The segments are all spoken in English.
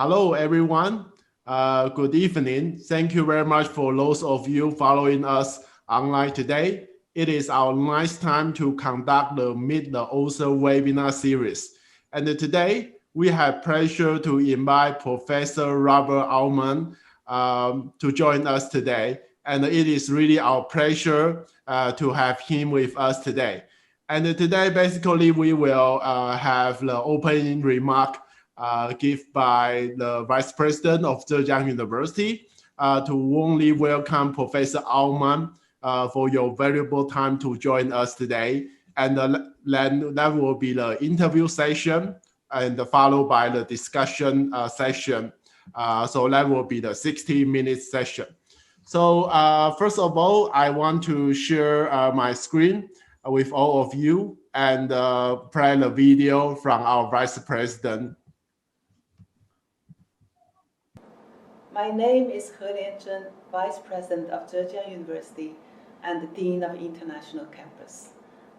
Hello, everyone. Good evening. Thank you very much for those of you following us online today. It is our nice time to conduct the Meet the Author webinar series. And today, we have pleasure to invite Professor Robert Aumann to join us today. And it is really our pleasure to have him with us today. And today, basically, we will have the opening remark given by the Vice President of Zhejiang University to warmly welcome Professor Aumann for your valuable time to join us today. And then that will be the interview session and followed by the discussion session. So that will be the 60-minute session. So first of all, I want to share my screen with all of you and play the video from our Vice President. My name is He Lianzhen, Vice President of Zhejiang University and Dean of International Campus.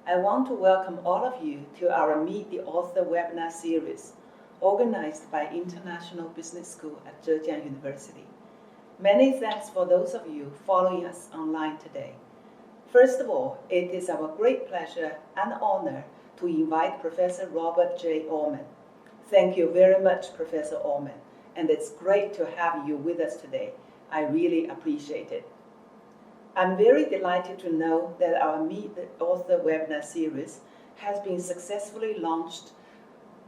I want to welcome all of you to our Meet the Author webinar series, organized by International Business School at Zhejiang University. Many thanks for those of you following us online today. First of all, it is our great pleasure and honor to invite Professor Robert J. Aumann. Thank you very much, Professor Aumann, and it's great to have you with us today. I really appreciate it. I'm very delighted to know that our Meet the Author webinar series has been successfully launched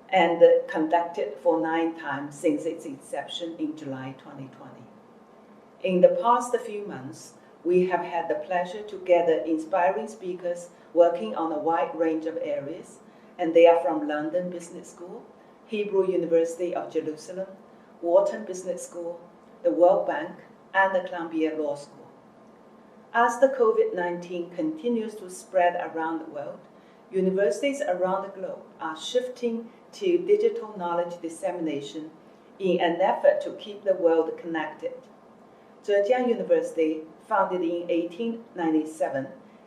and conducted for 9 times since its inception in July 2020. In the past few months, we have had the pleasure to gather inspiring speakers working on a wide range of areas, and they are from London Business School, Hebrew University of Jerusalem, Wharton Business School, the World Bank, and the Columbia Law School. As the COVID-19 continues to spread around the world, universities around the globe are shifting to digital knowledge dissemination in an effort to keep the world connected. Zhejiang University, founded in 1897,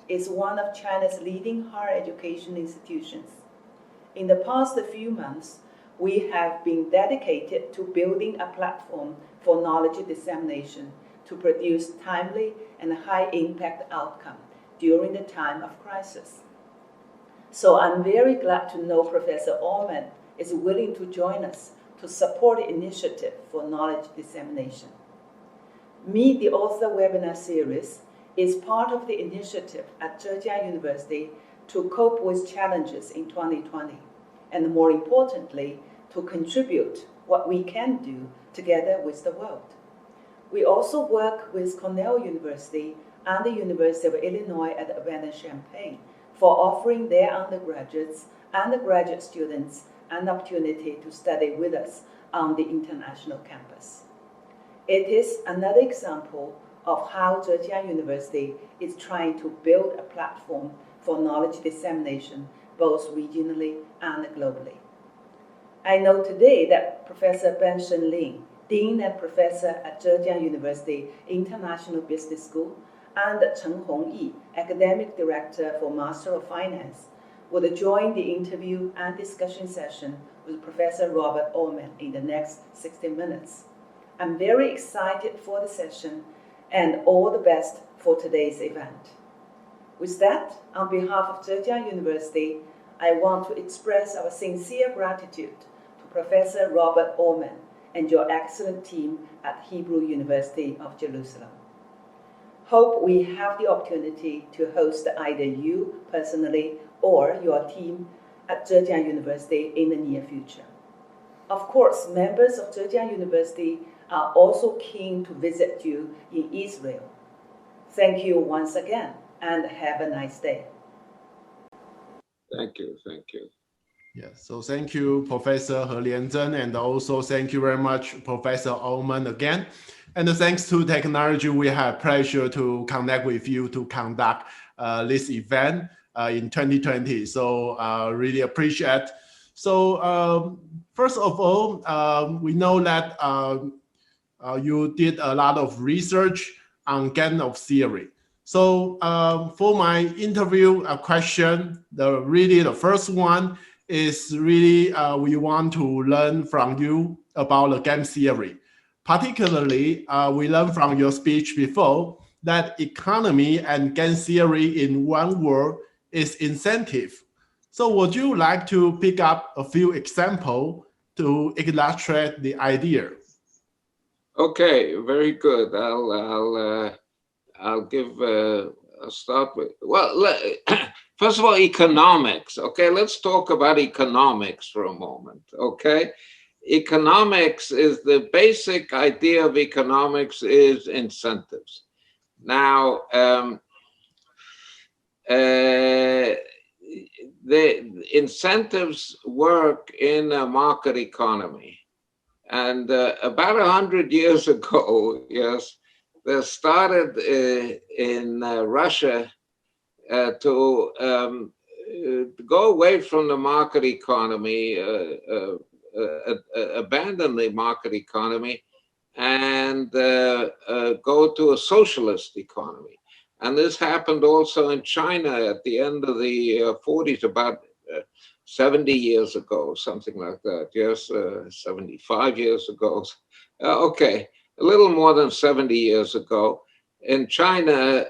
is one of China's leading higher education institutions. In the past few months, we have been dedicated to building a platform for knowledge dissemination to produce timely and high-impact outcome during the time of crisis. So I'm very glad to know Professor Aumann is willing to join us to support the initiative for knowledge dissemination. Meet the Author webinar series is part of the initiative at Zhejiang University to cope with challenges in 2020, and more importantly, to contribute what we can do together with the world. We also work with Cornell University and the University of Illinois at Urbana-Champaign for offering their undergraduates and graduate students an opportunity to study with us on the international campus. It is another example of how Zhejiang University is trying to build a platform for knowledge dissemination both regionally and globally. I know today that Professor Ben Shenglin, Dean and Professor at Zhejiang University International Business School, and Chen Hongyi, Academic Director for Master of Finance, will join the interview and discussion session with Professor Robert Aumann in the next 60 minutes. I'm very excited for the session and all the best for today's event. With that, on behalf of Zhejiang University, I want to express our sincere gratitude to Professor Robert Aumann and your excellent team at Hebrew University of Jerusalem. Hope we have the opportunity to host either you personally or your team at Zhejiang University in the near future. Of course, members of Zhejiang University are also keen to visit you in Israel. Thank you once again, and have a nice day. Thank you. Yes, so thank you, Professor He Lianzhen, and also thank you very much, Professor Aumann again. And thanks to technology, we have pleasure to connect with you to conduct this event in 2020. So really appreciate. So first of all, we know that you did a lot of research on game of theory. So for my interview question, the first one is really we want to learn from you about the game theory. Particularly, we learned from your speech before that economy and game theory in one word is incentive. So would you like to pick up a few examples to illustrate the idea? Okay, very good. I'll give I'll start with, well, first of all, economics. Okay, let's talk about economics for a moment. Okay, economics is the basic idea of economics is incentives. Now, the incentives work in a market economy. And about 100 years ago, yes, they started in Russia to go away from the market economy, abandon the market economy, and go to a socialist economy. And this happened also in China at the end of the 40s, about 70 years ago, something like that. Yes, 75 years ago. Okay, a little more than 70 years ago. In China,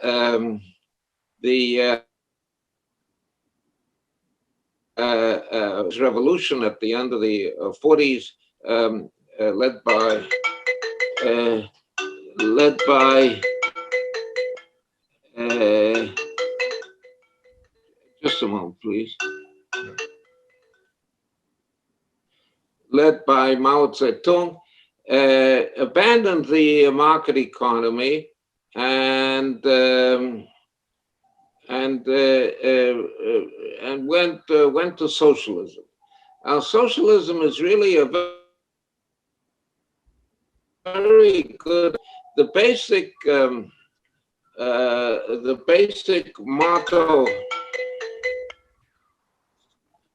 the revolution at the end of the 40s, led by just a moment, please. Led by Mao Zedong, abandoned the market economy and went to socialism. Now, socialism is really a very good. The basic motto.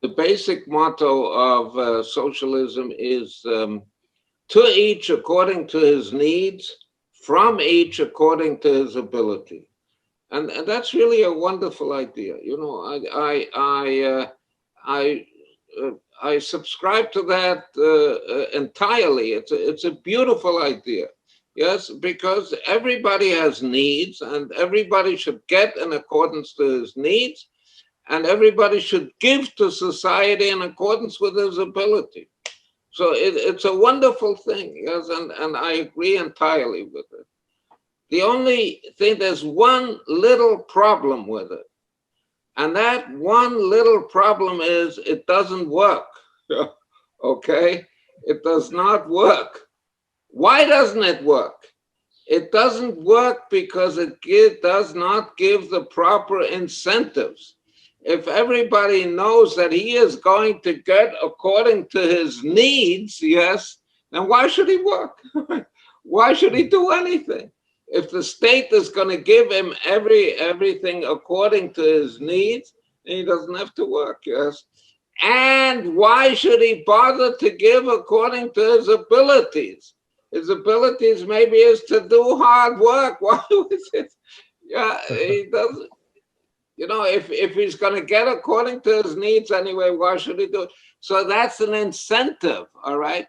The basic motto of socialism is to each according to his needs, from each according to his ability. And that's really a wonderful idea. You know, I subscribe to that entirely. It's a beautiful idea. Yes, because everybody has needs and everybody should get in accordance to his needs. And everybody should give to society in accordance with his ability. So it's a wonderful thing, yes, and I agree entirely with it. The only thing, there's one little problem with it. And that one little problem is it doesn't work, okay? It does not work. Why doesn't it work? It doesn't work because it does not give the proper incentives. If everybody knows that he is going to get according to his needs, yes, then why should he work? Why should he do anything? If the state is going to give him everything according to his needs, then he doesn't have to work, yes. And why should he bother to give according to his abilities? His abilities maybe is to do hard work. Why is it? Yeah, he doesn't. You know, if he's going to get according to his needs anyway, why should he do it? So that's an incentive, all right?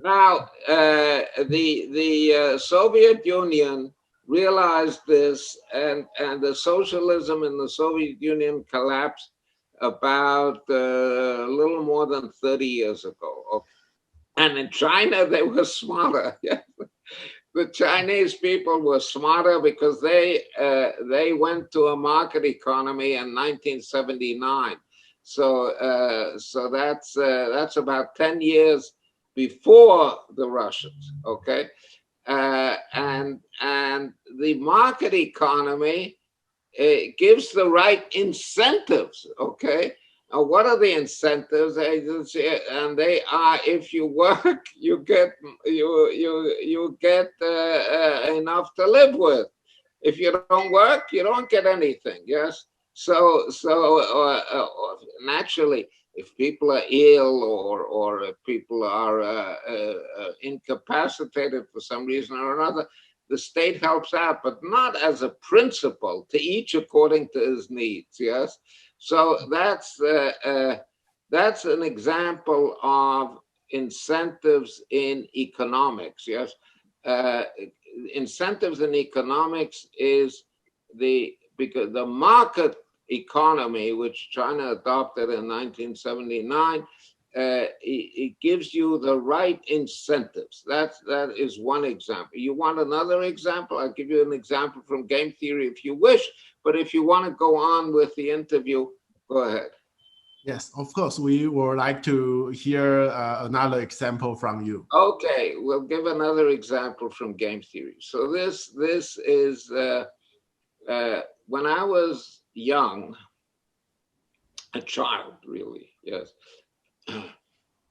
Now, the Soviet Union realized this, and the socialism in the Soviet Union collapsed about a little more than 30 years ago. Okay. And in China, they were smarter. The Chinese people were smarter because they went to a market economy in 1979. So that's about 10 years before the Russians. Okay, and the market economy gives the right incentives. Okay. Now, what are the incentives? And they are: if you work, you get enough to live with. If you don't work, you don't get anything. Yes. So naturally, if people are ill or if people are incapacitated for some reason or another, the state helps out, but not as a principle, to each according to his needs. Yes. So that's an example of incentives in economics. Yes, incentives in economics is because the market economy, which China adopted in 1979, it gives you the right incentives. That is one example. You want another example? I'll give you an example from game theory if you wish, but if you want to go on with the interview, go ahead. Yes, of course. We would like to hear another example from you. Okay, we'll give another example from game theory. So this is when I was young, a child, really. Yes,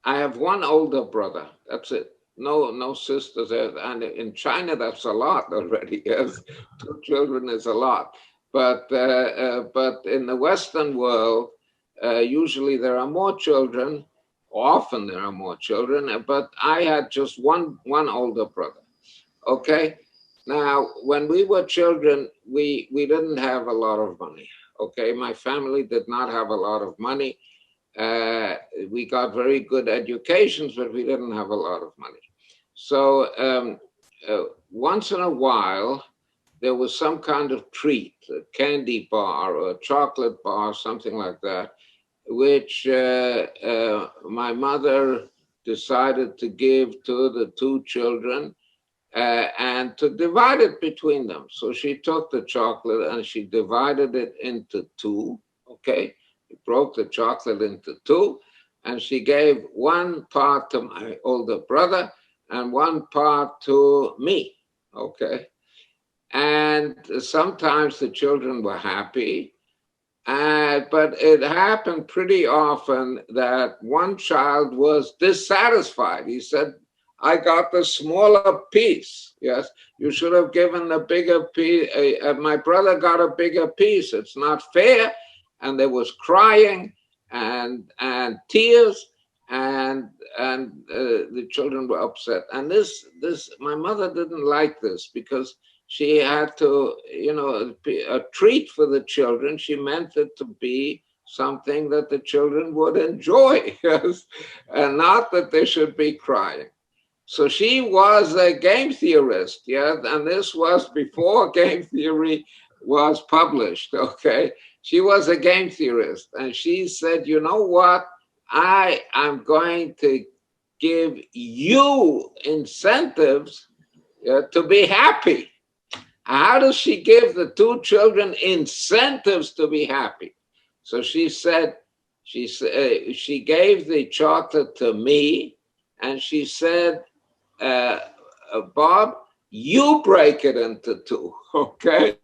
I have one older brother. That's it. No sisters. And in China, that's a lot already. Yes, 2 children is a lot. But in the Western world, usually there are more children. Often there are more children. But I had just one older brother. Okay. Now, when we were children, we didn't have a lot of money. Okay, my family did not have a lot of money. We got very good educations, but we didn't have a lot of money. So once in a while, there was some kind of treat, a candy bar or a chocolate bar, something like that, which my mother decided to give to the 2 children and to divide it between them. So she took the chocolate and she divided it into 2, okay? She broke the chocolate into 2, and she gave 1 part to my older brother and 1 part to me, okay? And sometimes the children were happy, but it happened pretty often that one child was dissatisfied. He said, I got the smaller piece. Yes, you should have given the bigger piece. My brother got a bigger piece. It's not fair. And there was crying and tears, and the children were upset. And this my mother didn't like this, because she had to, a treat for the children. She meant it to be something that the children would enjoy, yes, and not that they should be crying. So she was a game theorist, yeah, and this was before game theory was published, okay? She was a game theorist, and she said, you know what? I am going to give you incentives to be happy. How does she give the 2 children incentives to be happy? So she said, she gave the chocolate to me, and she said, Bob, you break it into 2, okay?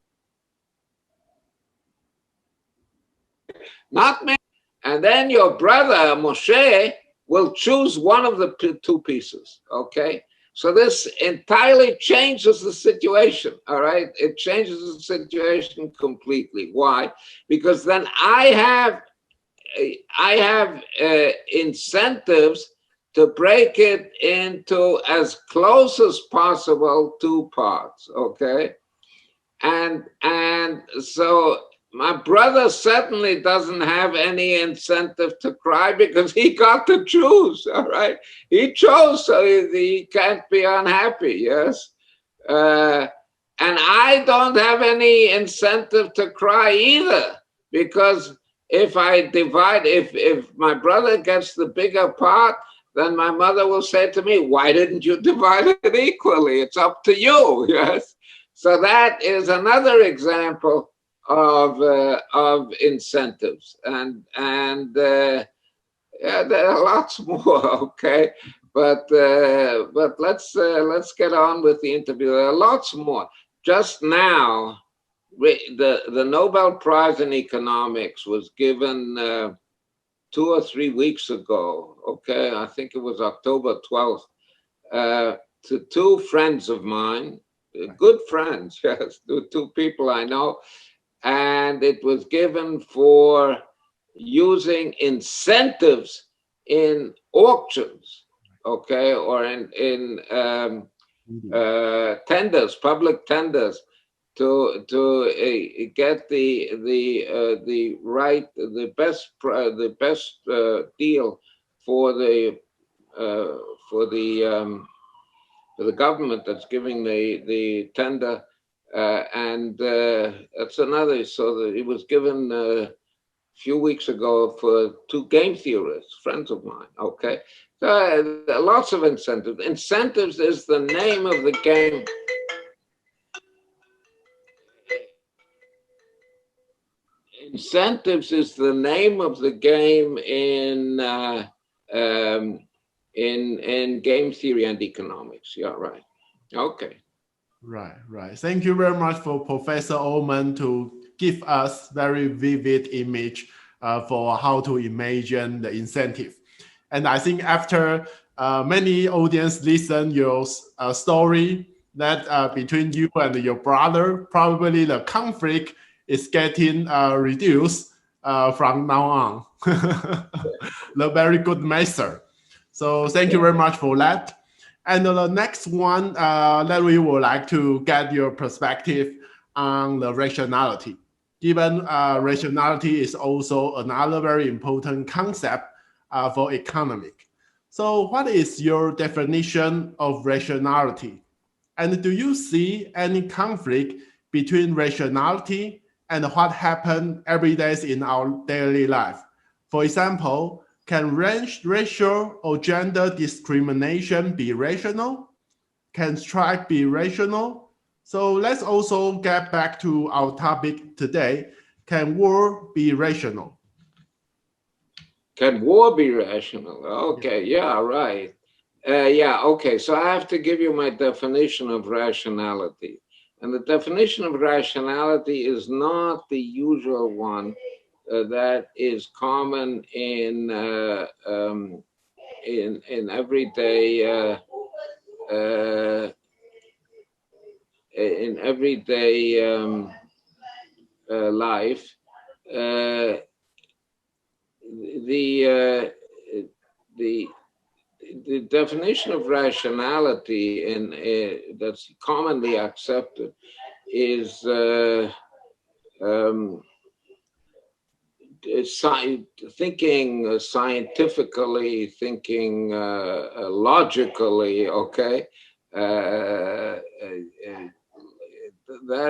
Not me. And then your brother, Moshe, will choose one of the 2 pieces, okay? So this entirely changes the situation, all right? It changes the situation completely. Why? Because then I have incentives to break it into as close as possible 2 parts, okay? And so my brother certainly doesn't have any incentive to cry, because he got to choose, all right? He chose, so he can't be unhappy, yes? And I don't have any incentive to cry either, because if I divide, if my brother gets the bigger part, then my mother will say to me, why didn't you divide it equally? It's up to you, yes? So that is another example of incentives, and yeah, there are lots more. Okay, but let's get on with the interview. There are lots more. Just now, the Nobel Prize in economics was given 2 or 3 weeks ago. Okay, I think it was October 12th, to 2 friends of mine, good friends, yes, 2 people I know. And it was given for using incentives in auctions, okay, or in tenders, public tenders, to get the best deal for the for the government that's giving the tender, and that's another. So that it was given a few weeks ago for 2 game theorists, friends of mine. Okay, so lots of incentives. Incentives is the name of the game. Incentives is the name of the game in game theory and economics. Yeah, right. Okay. Right. Thank you very much for Professor Aumann to give us very vivid image for how to imagine the incentive. And I think after many audience listen your story that between you and your brother, probably the conflict is getting reduced from now on. The very good measure. So thank you very much for that. And the next one that we would like to get your perspective on the rationality. Given rationality is also another very important concept for economic. So what is your definition of rationality? And do you see any conflict between rationality and what happens every day in our daily life? For example, can racial or gender discrimination be rational? Can strike be rational? So let's also get back to our topic today. Can war be rational? Can war be rational? Okay, yeah, right. Yeah, okay. So I have to give you my definition of rationality. And the definition of rationality is not the usual one that is common in everyday life. The definition of rationality that's commonly accepted is thinking scientifically, thinking logically. Okay, that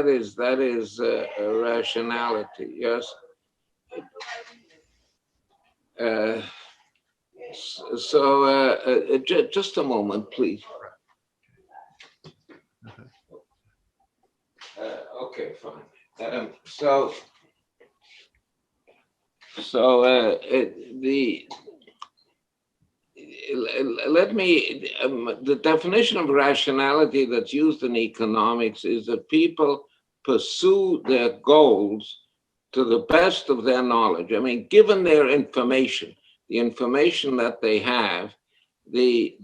is rationality. Yes. So just a moment, please. Okay, fine. The definition of rationality that's used in economics is that people pursue their goals to the best of their knowledge. I mean, given their information, the information that they have, they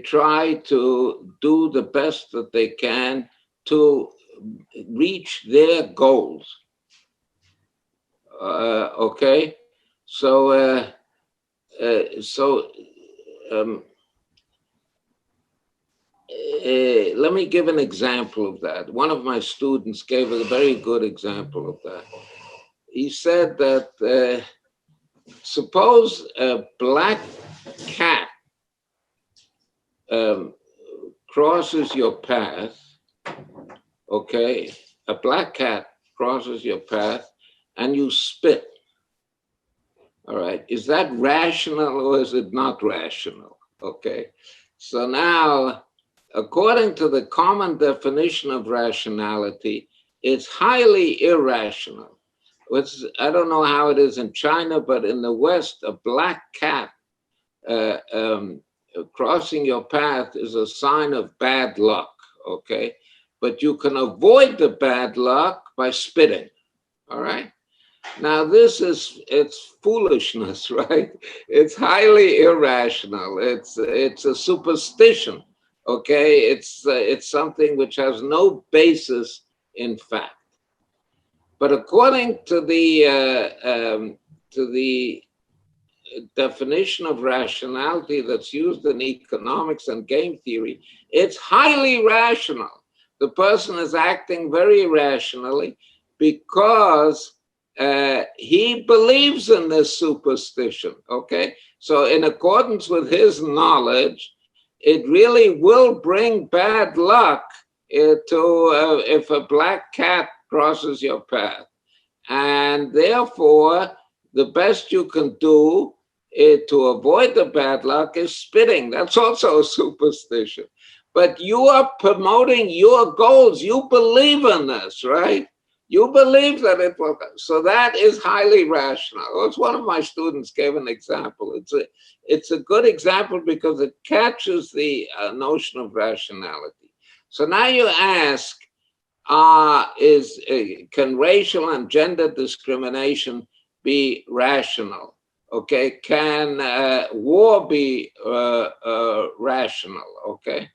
try to do the best that they can to reach their goals. Okay, so let me give an example of that. One of my students gave a very good example of that. He said that suppose a black cat crosses your path, okay? A black cat crosses your path and you spit. All right, is that rational or is it not rational? Okay, so now, according to the common definition of rationality, it's highly irrational. I don't know how it is in China, but in the West, a black cat crossing your path is a sign of bad luck, okay? But you can avoid the bad luck by spitting, all right? Now it's foolishness, right? It's highly irrational. It's a superstition, okay? It's something which has no basis in fact. But according to the definition of rationality that's used in economics and game theory, it's highly rational. The person is acting very rationally because he believes in this superstition, okay? So in accordance with his knowledge, it really will bring bad luck if a black cat crosses your path. And therefore, the best you can do to avoid the bad luck is spitting. That's also a superstition. But you are promoting your goals. You believe in this, right? You believe that it will. So that is highly rational. It's one of my students gave an example. It's a good example because it catches the notion of rationality. So now you ask, can racial and gender discrimination be rational? Okay, can war be rational? Okay,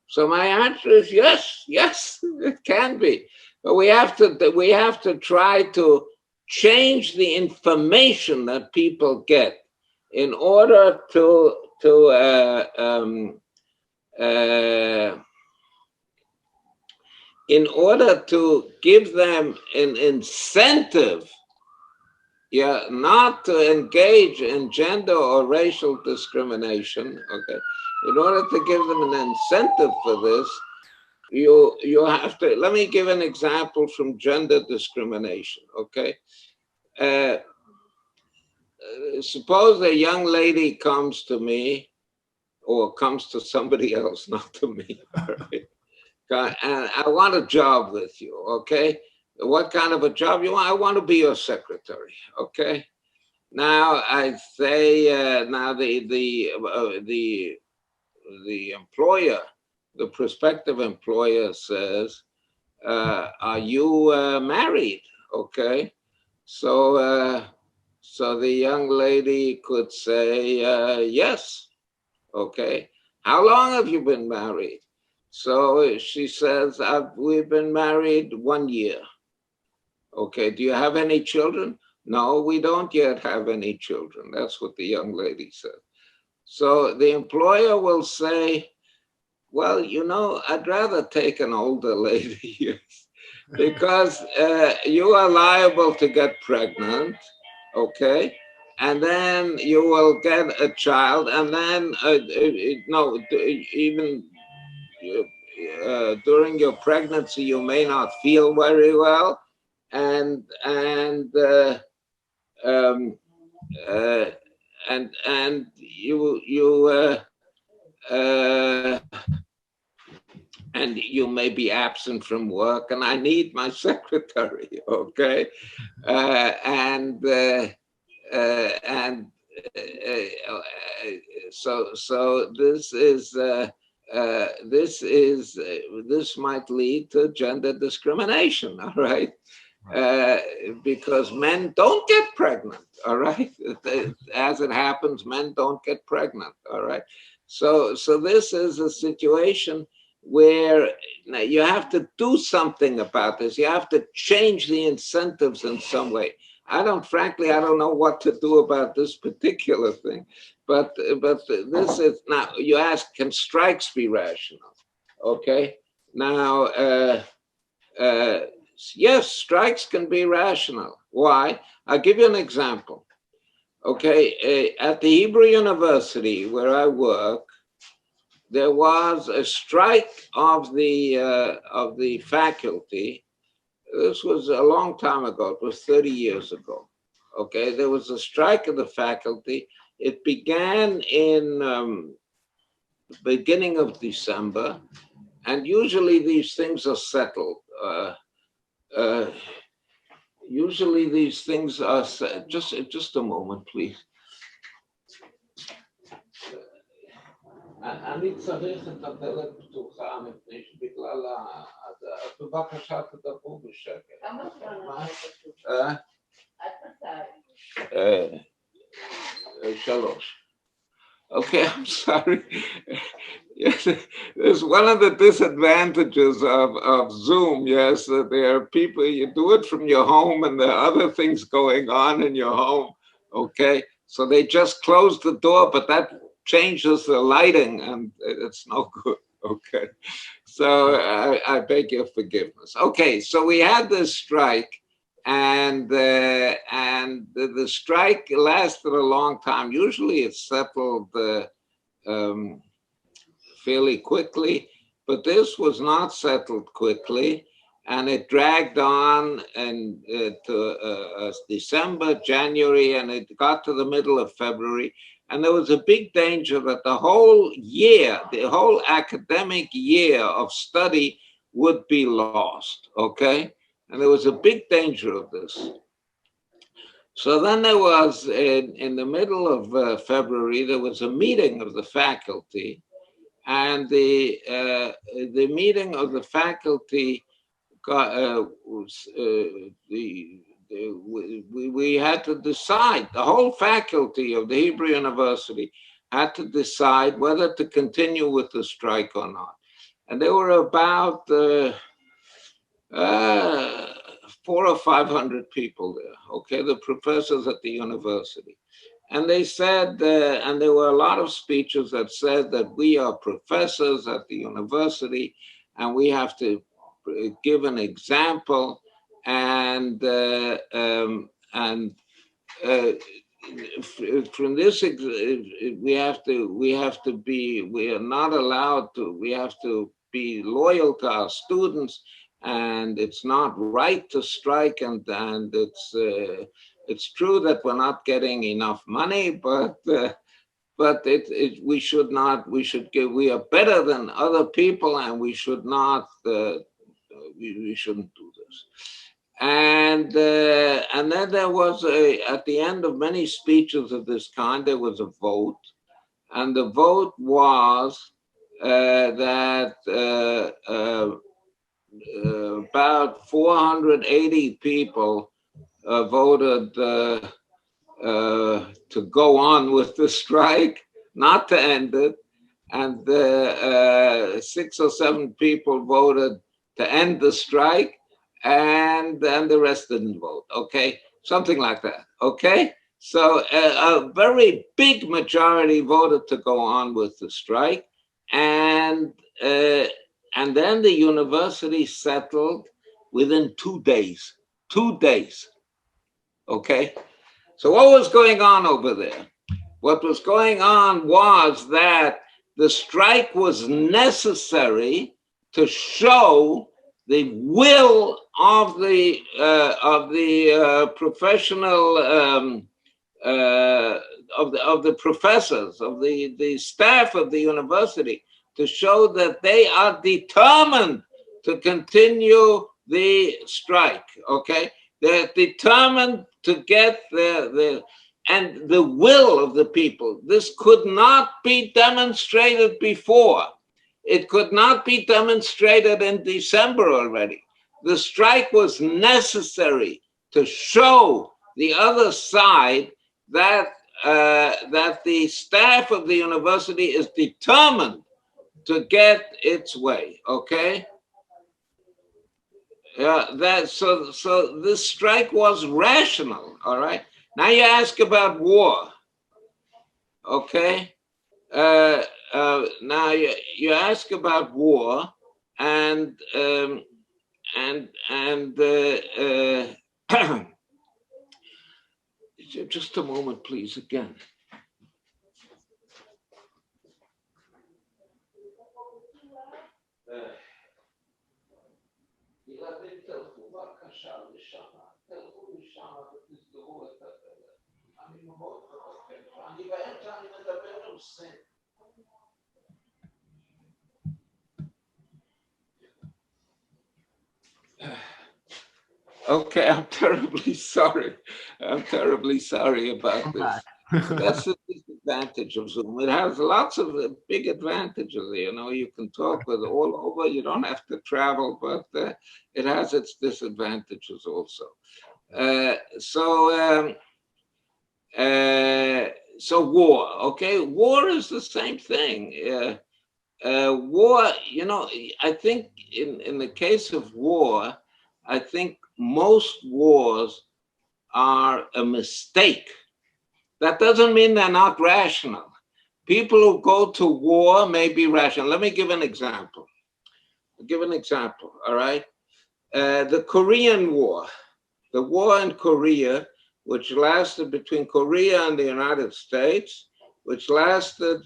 so my answer is yes, yes, it can be. But we have to try to change the information that people get in order to in order to give them an incentive, not to engage in gender or racial discrimination, okay? In order to give them an incentive for this, you have to, let me give an example from gender discrimination, okay? Suppose a young lady comes to me, or comes to somebody else, not to me, right? And I want a job with you, okay? What kind of a job you want? I want to be your secretary, okay? Now I say, now the employer, the prospective employer says, are you married? Okay, so so the young lady could say yes. Okay, how long have you been married? So she says, we've been married 1 year. Okay, do you have any children? No, we don't yet have any children. That's what the young lady said. So the employer will say, well, you know, I'd rather take an older lady because you are liable to get pregnant, okay? And then you will get a child, and then, no, even during your pregnancy, you may not feel very well, and and you may be absent from work, and I need my secretary, okay? So this might lead to gender discrimination, all right? Because men don't get pregnant, all right? As it happens, men don't get pregnant, all right? So this is a situation where you have to do something about this. You have to change the incentives in some way. Frankly, I don't know what to do about this particular thing, but this is, now you ask, can strikes be rational? Okay, now, yes, strikes can be rational. Why? I'll give you an example. Okay, at the Hebrew University where I work, there was a strike of the faculty. This was a long time ago. It was 30 years ago. Okay, there was a strike of the faculty. It began in the beginning of December, and usually these things are settled. Usually these things are just a moment, please. אני צריך את הדלת פתוחה מפני שבגלל בבקשה תדברו בשקט. כמה זמן? עד מתי? 3. Okay, I'm sorry. Yes, there's one of the disadvantages of Zoom, yes, that there are people, you do it from your home and there are other things going on in your home, okay? So they just close the door, but that changes the lighting and it's no good, okay? So I beg your forgiveness. Okay, so we had this strike the strike lasted a long time. Usually it's settled fairly quickly, but this was not settled quickly, and it dragged on to December, January, and it got to the middle of February. And there was a big danger that the whole year, the whole academic year of study would be lost, okay? And there was a big danger of this. So then there was, in the middle of February, there was a meeting of the faculty, and the meeting of the faculty got, we had to decide, the whole faculty of the Hebrew University had to decide whether to continue with the strike or not. And there were about 400 or 500 people there, okay, the professors at the university. And they said, and there were a lot of speeches that said that we are professors at the university and we have to give an example, and from this, we have to be, we are not allowed to, we have to be loyal to our students, and it's not right to strike, and it's true that we're not getting enough money, but we should not, we should give, we are better than other people, and we should not, we shouldn't do this. And then there was at the end of many speeches of this kind, there was a vote, and the vote was that about 480 people voted to go on with the strike, not to end it, and 6 or 7 people voted to end the strike, and then the rest didn't vote, okay? Something like that, okay? So a very big majority voted to go on with the strike, and then the university settled within 2 days, 2 days, okay? So what was going on over there? What was going on was that the strike was necessary to show the will of the professional of the professors, of the staff of the university, to show that they are determined to continue the strike. Okay, they're determined to get and the will of the people. This could not be demonstrated before. It could not be demonstrated in December already. The strike was necessary to show the other side that that the staff of the university is determined to get its way. Okay. Yeah, so this strike was rational. All right. Now you ask about war. Okay. Now you ask about war, and just a moment, please. Again. Okay, I'm terribly sorry. I'm terribly sorry about this. That's the disadvantage of Zoom. It has lots of big advantages. You know, you can talk with all over. You don't have to travel, but it has its disadvantages also. So war. Okay, war is the same thing. War. You know, I think in the case of war, I think most wars are a mistake. That doesn't mean they're not rational. People who go to war may be rational. Let me give an example. All right. The Korean War. the war in Korea, which lasted between Korea and the United States, which lasted,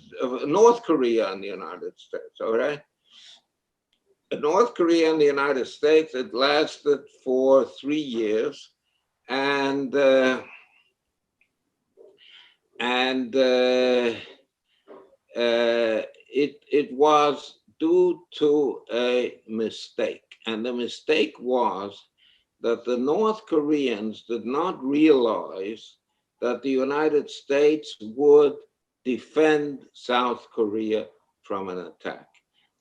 North Korea and the United States, all right? North Korea and the United States, it lasted for 3 years, and it was due to a mistake, and the mistake was that the North Koreans did not realize that the United States would defend South Korea from an attack.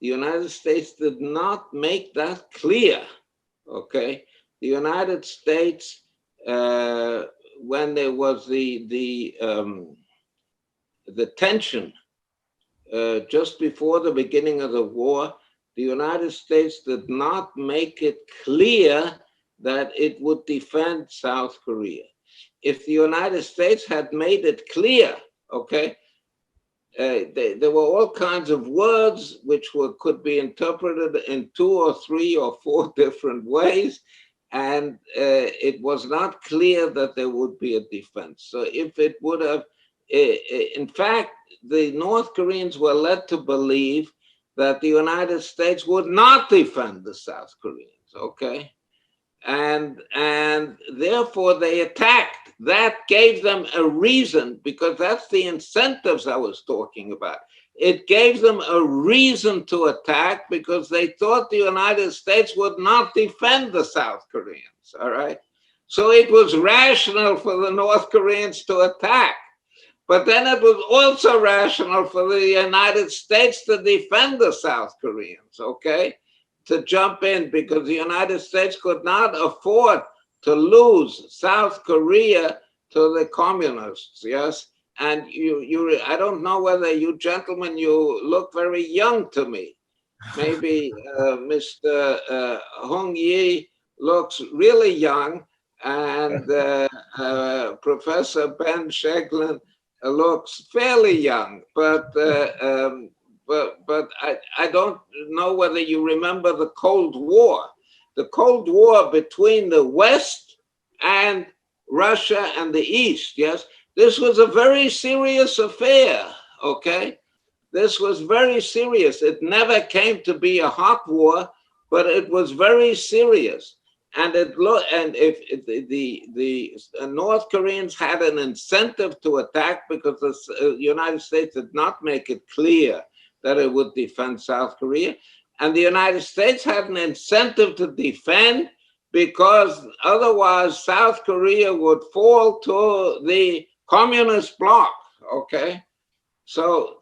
The United States did not make that clear, okay? The United States, when there was the tension just before the beginning of the war, the United States did not make it clear that it would defend South Korea. If the United States had made it clear, okay, there were all kinds of words which could be interpreted in 2 or 3 or 4 different ways, and it was not clear that there would be a defense. So if it would have, in fact, the North Koreans were led to believe that the United States would not defend the South Koreans, okay? And therefore they attacked. That gave them a reason, because that's the incentives I was talking about. It gave them a reason to attack because they thought the United States would not defend the South Koreans, all right? So it was rational for the North Koreans to attack. But then it was also rational for the United States to defend the South Koreans, okay? To jump in, because the United States could not afford to lose South Korea to the communists, yes? And I don't know whether you gentlemen, you look very young to me. Maybe Mr. Hong Yi looks really young, and Professor Ben Shenglin looks fairly young, but I don't know whether you remember the Cold War. The Cold War between the West and Russia and the East, yes? This was a very serious affair, okay? This was very serious. It never came to be a hot war, but it was very serious. And if the North Koreans had an incentive to attack because the United States did not make it clear that it would defend South Korea, and the United States had an incentive to defend because otherwise South Korea would fall to the communist bloc, okay? So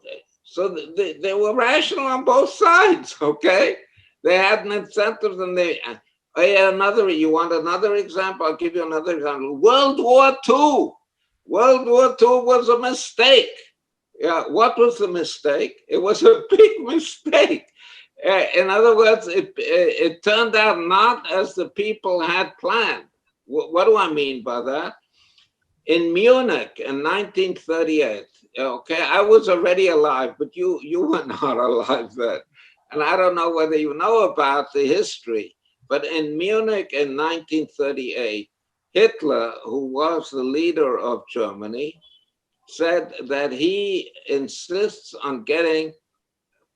they were rational on both sides, okay? They had an incentive, and you want another example? I'll give you another example. World War II. World War II was a mistake. Yeah, what was the mistake? It was a big mistake. In other words, it turned out not as the people had planned. What do I mean by that? In Munich in 1938, okay, I was already alive, but you were not alive then. And I don't know whether you know about the history, but in Munich in 1938, Hitler, who was the leader of Germany, said that he insists on getting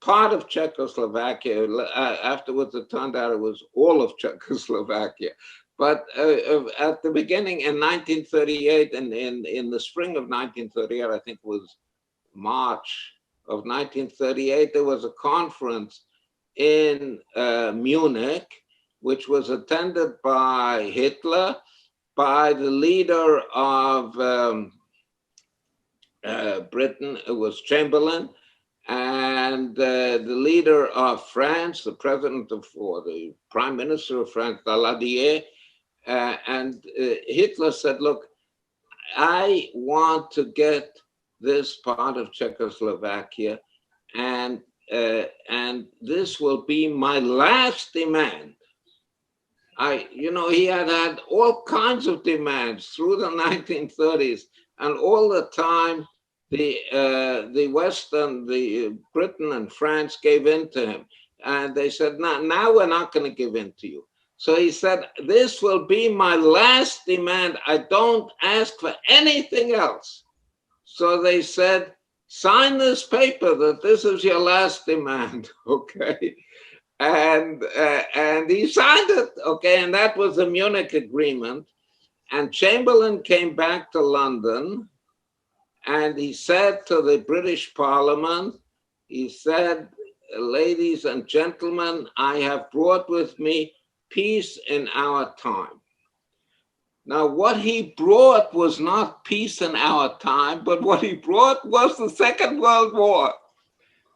part of Czechoslovakia. Afterwards, it turned out it was all of Czechoslovakia. But at the beginning in 1938, and in the spring of 1938, I think it was March of 1938, there was a conference in Munich, which was attended by Hitler, by the leader of Britain, it was Chamberlain, and the leader of France, the president of, or the prime minister of France, Daladier, and Hitler said, look, I want to get this part of Czechoslovakia, and this will be my last demand. He had all kinds of demands through the 1930s, and all the time, the Western, the Britain and France gave in to him. And they said, now we're not going to give in to you. So he said, this will be my last demand. I don't ask for anything else. So they said, sign this paper that this is your last demand, okay? And he signed it, okay? And that was the Munich Agreement. And Chamberlain came back to London and he said to the British Parliament, he said, ladies and gentlemen, I have brought with me peace in our time. Now, what he brought was not peace in our time, but what he brought was the Second World War,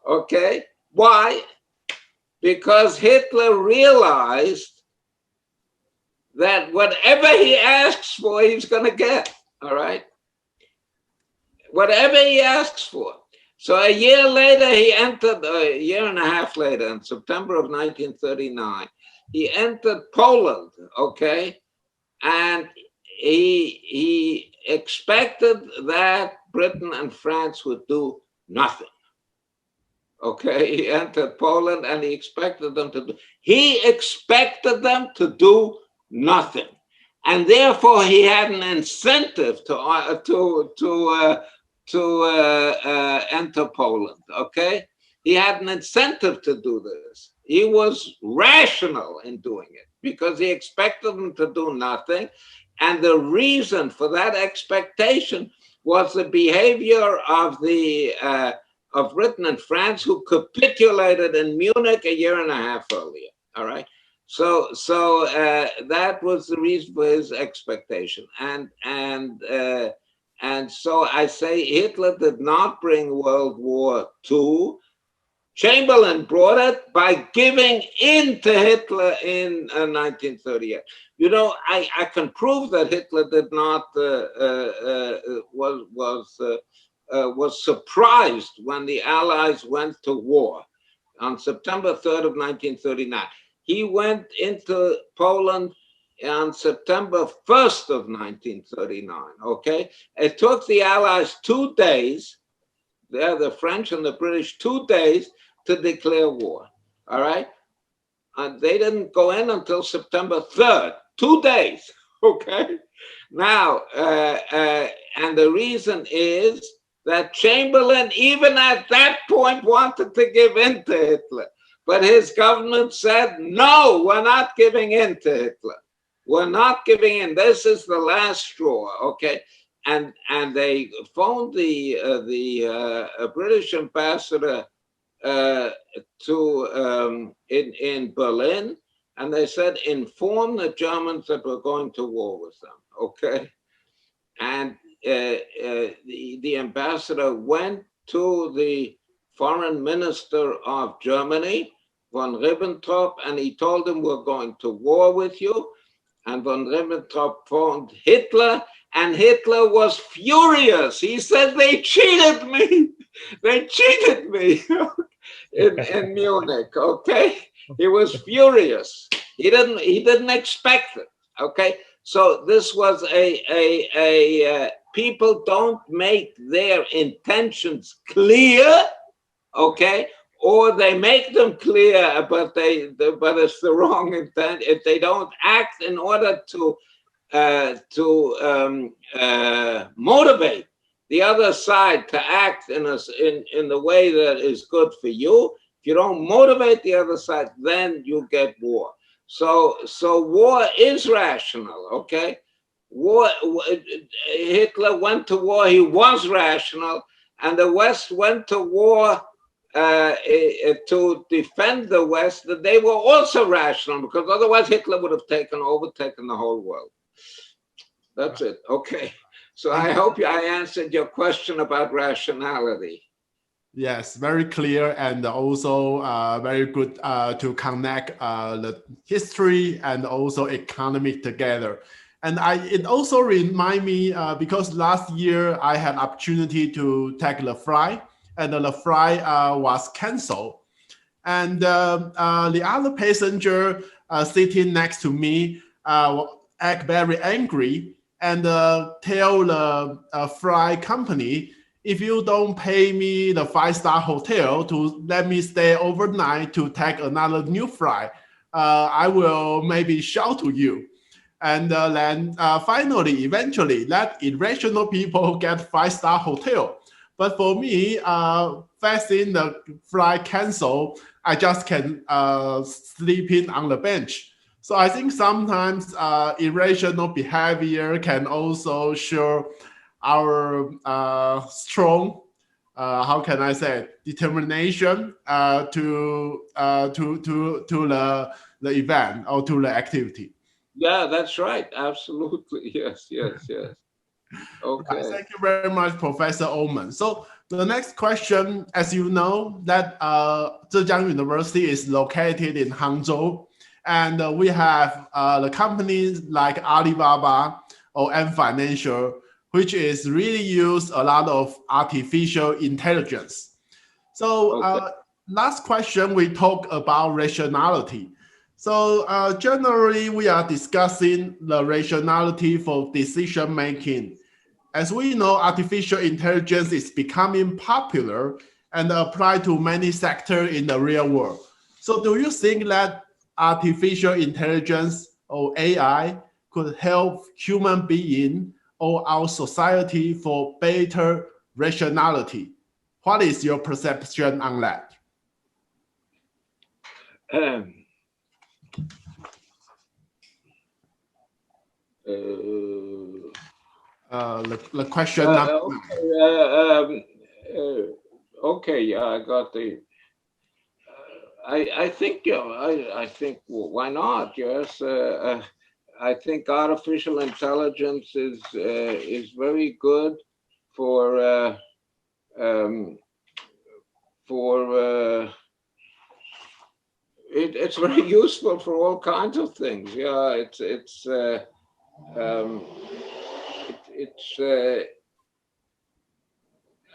okay? Why? Because Hitler realized that whatever he asks for, he's going to get, all right? Whatever he asks for. So a year later, he entered, a year and a half later, in September of 1939, he entered Poland, okay? And he expected that Britain and France would do nothing. Okay, he entered Poland and he expected them to do nothing. And therefore he had an incentive to enter Poland, okay? He had an incentive to do this. He was rational in doing it because he expected them to do nothing. And the reason for that expectation was the behavior of of Britain and France, who capitulated in Munich a year and a half earlier, all right? So that was the reason for his expectation. And so I say Hitler did not bring World War II. Chamberlain brought it by giving in to Hitler in 1938. You know, I can prove that Hitler did not was surprised when the Allies went to war on September 3rd of 1939. He went into Poland on September 1st of 1939, okay? It took the Allies 2 days, the French and the British, 2 days to declare war, all right? And they didn't go in until September 3rd, 2 days, okay? Now, and the reason is that Chamberlain, even at that point, wanted to give in to Hitler. But his government said, no, we're not giving in to Hitler. We're not giving in. This is the last straw, okay? And they phoned the British ambassador in Berlin, and they said, inform the Germans that we're going to war with them, okay? And the ambassador went to the foreign minister of Germany, von Ribbentrop, and he told him, we're going to war with you. And von Ribbentrop phoned Hitler, and Hitler was furious. He said, they cheated me. They cheated me in Munich, okay? He was furious. He didn't expect it, okay? So this was people don't make their intentions clear, okay? Or they make them clear, but it's the wrong intent. If they don't act in order to motivate the other side to act in the way that is good for you, if you don't motivate the other side, then you get war. So war is rational, okay? Hitler went to war, he was rational, and the West went to war to defend the West, that they were also rational, because otherwise Hitler would have overtaken the whole world. That's it. Okay. So I hope I answered your question about rationality. Yes, very clear, and also very good to connect the history and also economic together. And it also remind me because last year I had opportunity to take the flight, and the flight was canceled. And the other passenger sitting next to me act very angry and tell the flight company, if you don't pay me the 5-star hotel to let me stay overnight to take another new flight, I will maybe shout to you. And then finally, eventually, let irrational people get 5-star hotel. But for me, facing the flight cancel, I just can sleep in on the bench. So I think sometimes irrational behavior can also show our strong, how can I say, determination to the event or to the activity. Yeah, that's right. Absolutely. Yes, yes, yes. Okay. Thank you very much, Professor Aumann. So the next question, as you know, that Zhejiang University is located in Hangzhou, and we have the companies like Alibaba or Ant Financial, which is really use a lot of artificial intelligence. So last question, we talk about rationality. So generally, we are discussing the rationality for decision making. As we know, artificial intelligence is becoming popular and applied to many sectors in the real world. So do you think that artificial intelligence or AI could help human being or our society for better rationality? What is your perception on that? The question. Okay, yeah, I got the. I think, you know, I think, well, why not? Yes, I think artificial intelligence is very good for it's very useful for all kinds of things. Yeah,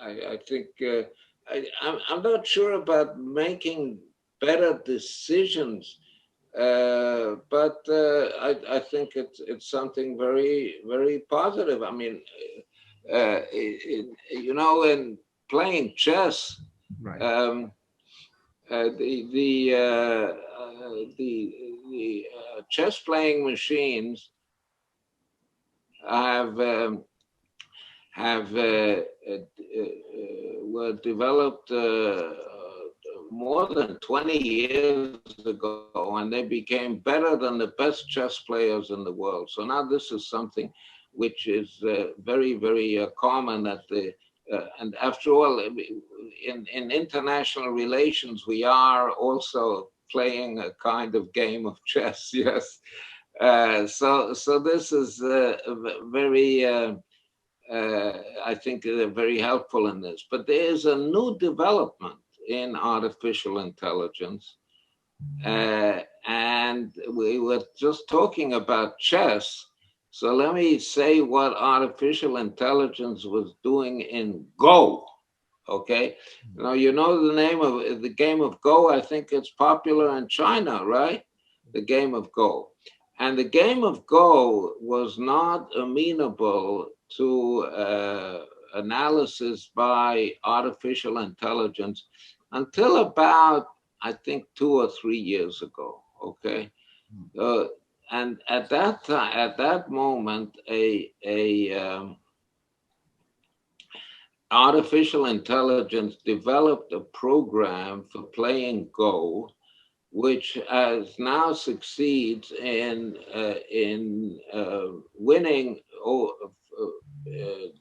I think I'm not sure about making better decisions, but I think it's something very positive. I mean, you know, in playing chess, Right. The chess playing machines were developed more than 20 years ago, and they became better than the best chess players in the world. So now this is something which is very common at the and after all, in international relations, we are also playing a kind of game of chess. Yes. So this is very I think they're very helpful in this. But there is a new development in artificial intelligence. And we were just talking about chess. So let me say what artificial intelligence was doing in Go. Okay. Now, you know the name of the game of Go. I think it's popular in China, right? The game of Go. And the game of Go was not amenable to analysis by artificial intelligence until about, I think, 2 or 3 years ago. Okay, and at that time, at that moment, artificial intelligence developed a program for playing Go, which now succeeds in winning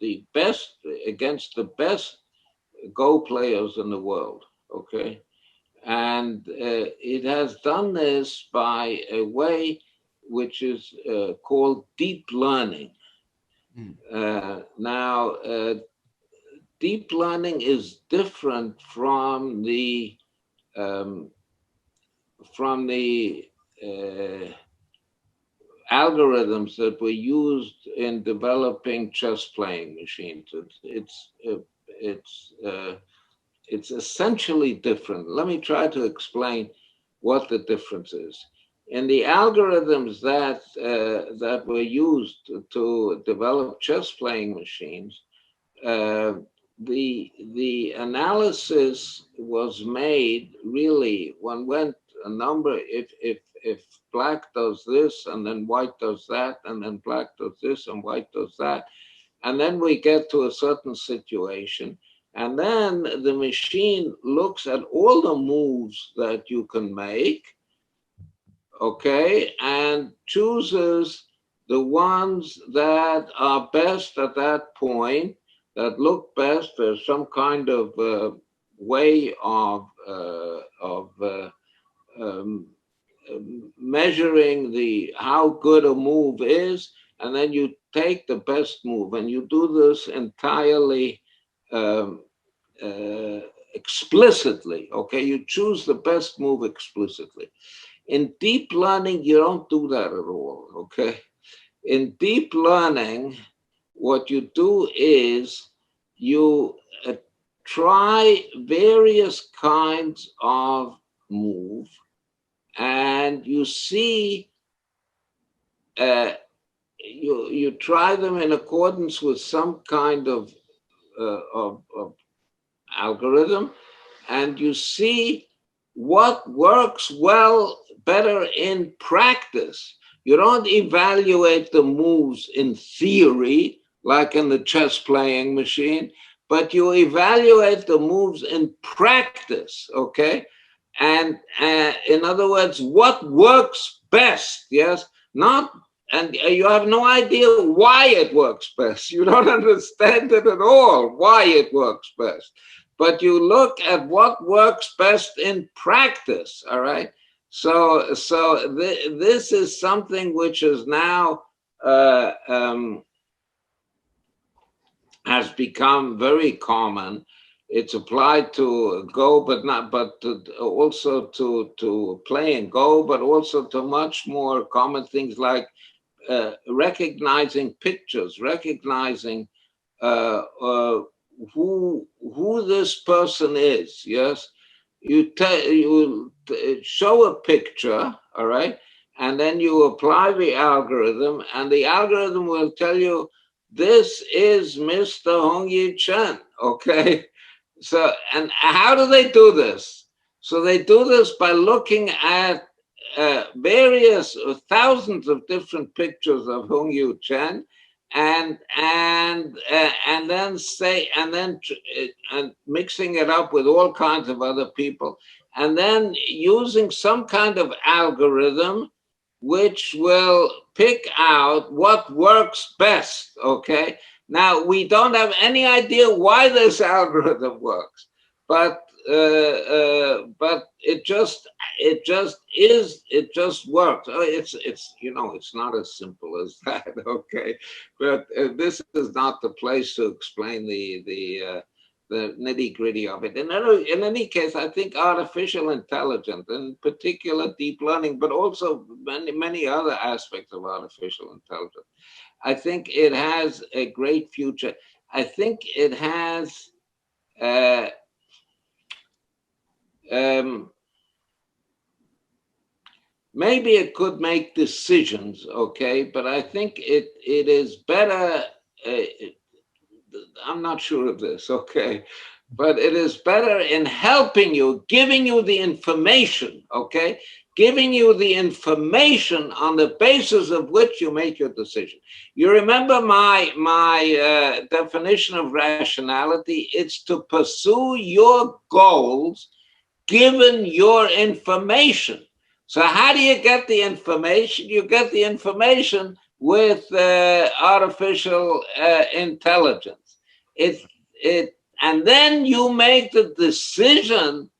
the best against the best Go players in the world. Okay, and it has done this by a way which is called deep learning. Now, deep learning is different from the algorithms that were used in developing chess playing machines. It's essentially different. Let me try to explain what the difference is. In the algorithms that were used to develop chess playing machines, the analysis was made really, one went a number, if black does this and then white does that and then black does this and white does that, and then we get to a certain situation, and then the machine looks at all the moves that you can make, okay, and chooses the ones that are best at that point, that look best. There's some kind of way of measuring how good a move is, and then you take the best move, and you do this entirely explicitly, okay? You choose the best move explicitly. In deep learning, you don't do that at all, okay? In deep learning, what you do is you try various kinds of move, and you see, you try them in accordance with some kind of algorithm, and you see what works well better in practice. You don't evaluate the moves in theory, like in the chess playing machine, but you evaluate the moves in practice, okay? And in other words, what works best, yes? Not, and you have no idea why it works best. You don't understand it at all, why it works best. But you look at what works best in practice, all right? So this is something which is now has become very common. It's applied to Go, but also to playing Go, but also to much more common things like recognizing pictures, recognizing who this person is. Yes, you show a picture, all right, and then you apply the algorithm, and the algorithm will tell you this is Mr. Hongyi Chen, okay? So, and how do they do this? So they do this by looking at various thousands of different pictures of Hongyi Chen, and then and mixing it up with all kinds of other people, and then using some kind of algorithm which will pick out what works best, okay? Now, we don't have any idea why this algorithm works, but it just works. It's you know, it's not as simple as that, okay? But this is not the place to explain the nitty-gritty of it. In any case, I think artificial intelligence, in particular deep learning, but also many other aspects of artificial intelligence, I think it has a great future. I think it has maybe it could make decisions, okay, but I think it is better. I'm not sure of this, okay, but it is better in helping you, giving you the information, okay, giving you the information on the basis of which you make your decision. You remember my definition of rationality? It's to pursue your goals given your information. So how do you get the information? You get the information with artificial intelligence. And then you make the decision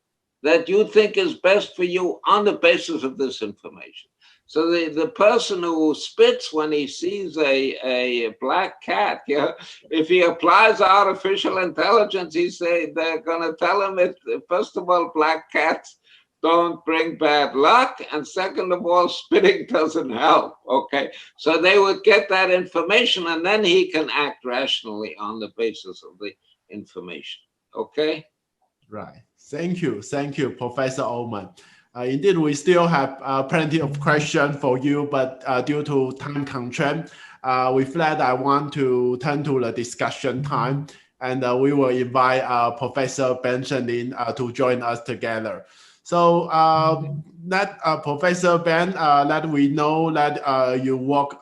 that you think is best for you on the basis of this information. So the person who spits when he sees a black cat, yeah, if he applies artificial intelligence, they're going to tell him first of all, black cats don't bring bad luck, and second of all, spitting doesn't help, okay? So they would get that information, and then he can act rationally on the basis of the information, okay? Right. Thank you, Professor Aumann. Indeed, we still have plenty of questions for you, but due to time constraint, with that, I want to turn to the discussion time, and we will invite Professor Ben Shenglin to join us together. So that Professor Ben, that we know that you work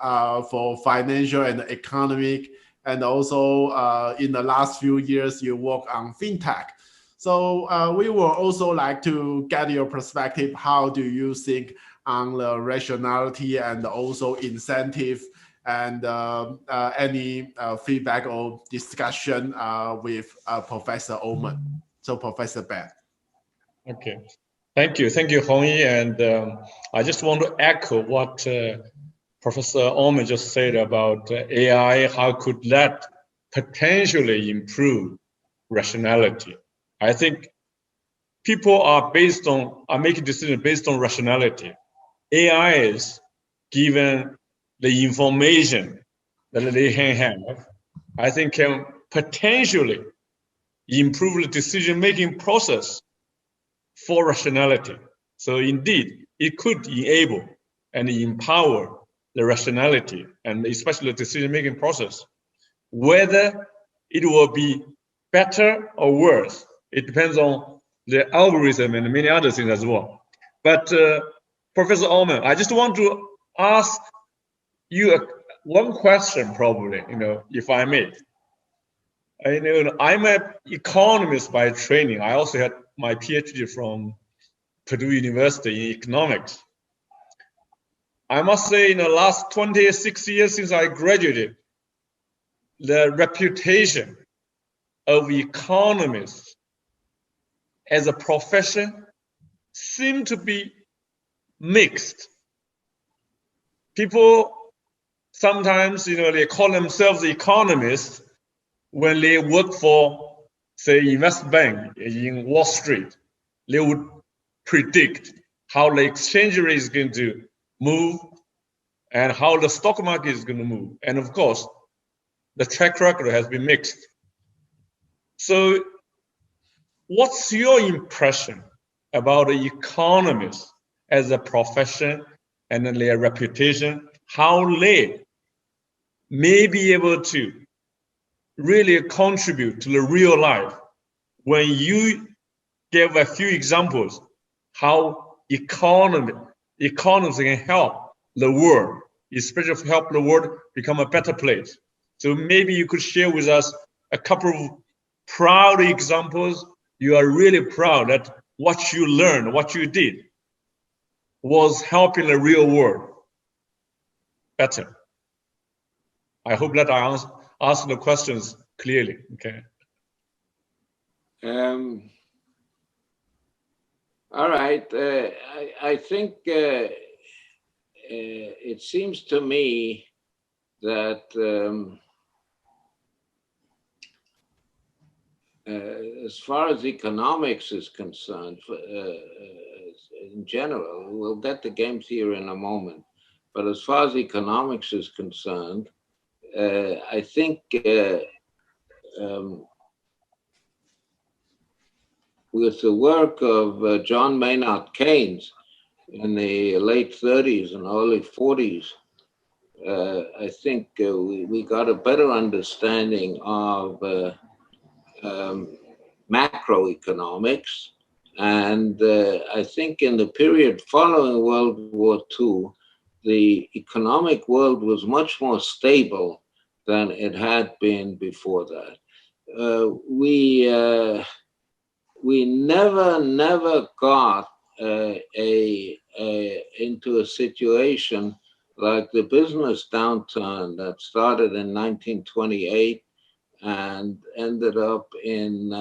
for financial and economic, and also in the last few years you work on fintech. So we will also like to get your perspective. How do you think on the rationality and also incentive, and any feedback or discussion with Professor Aumann? So Professor Ben. Okay, thank you, Hongyi, and I just want to echo what Professor Aumann just said about AI. How could that potentially improve rationality? I think people are making decisions based on rationality. AI is given the information that they can have, I think can potentially improve the decision-making process for rationality. So indeed, it could enable and empower the rationality and especially the decision-making process. Whether it will be better or worse, it depends on the algorithm and many other things as well. But Professor Aumann, I just want to ask you one question, probably, if I may. I'm an economist by training. I also had my PhD from Purdue University in economics. I must say, in the last 26 years since I graduated, the reputation of economists as a profession seemed to be mixed. People sometimes, they call themselves economists when they work for, say, investment bank in Wall Street. They would predict how the exchange rate is going to move and how the stock market is going to move. And of course, the track record has been mixed. So what's your impression about the economists as a profession and their reputation, how they may be able to really contribute to the real life? When you gave a few examples how economists can help the world, especially help the world become a better place. So maybe you could share with us a couple of proud examples. You are really proud that what you learned, what you did, was helping the real world better. I hope that I answered the questions clearly. Okay. All right. I think it seems to me that as far as economics is concerned, in general, we'll get the game theory in a moment, but as far as economics is concerned, I think with the work of John Maynard Keynes in the late 30s and early 40s, I think we got a better understanding of macroeconomics. And I think in the period following World War II, the economic world was much more stable than it had been before that. We never got into a situation like the business downturn that started in 1928 and ended up in,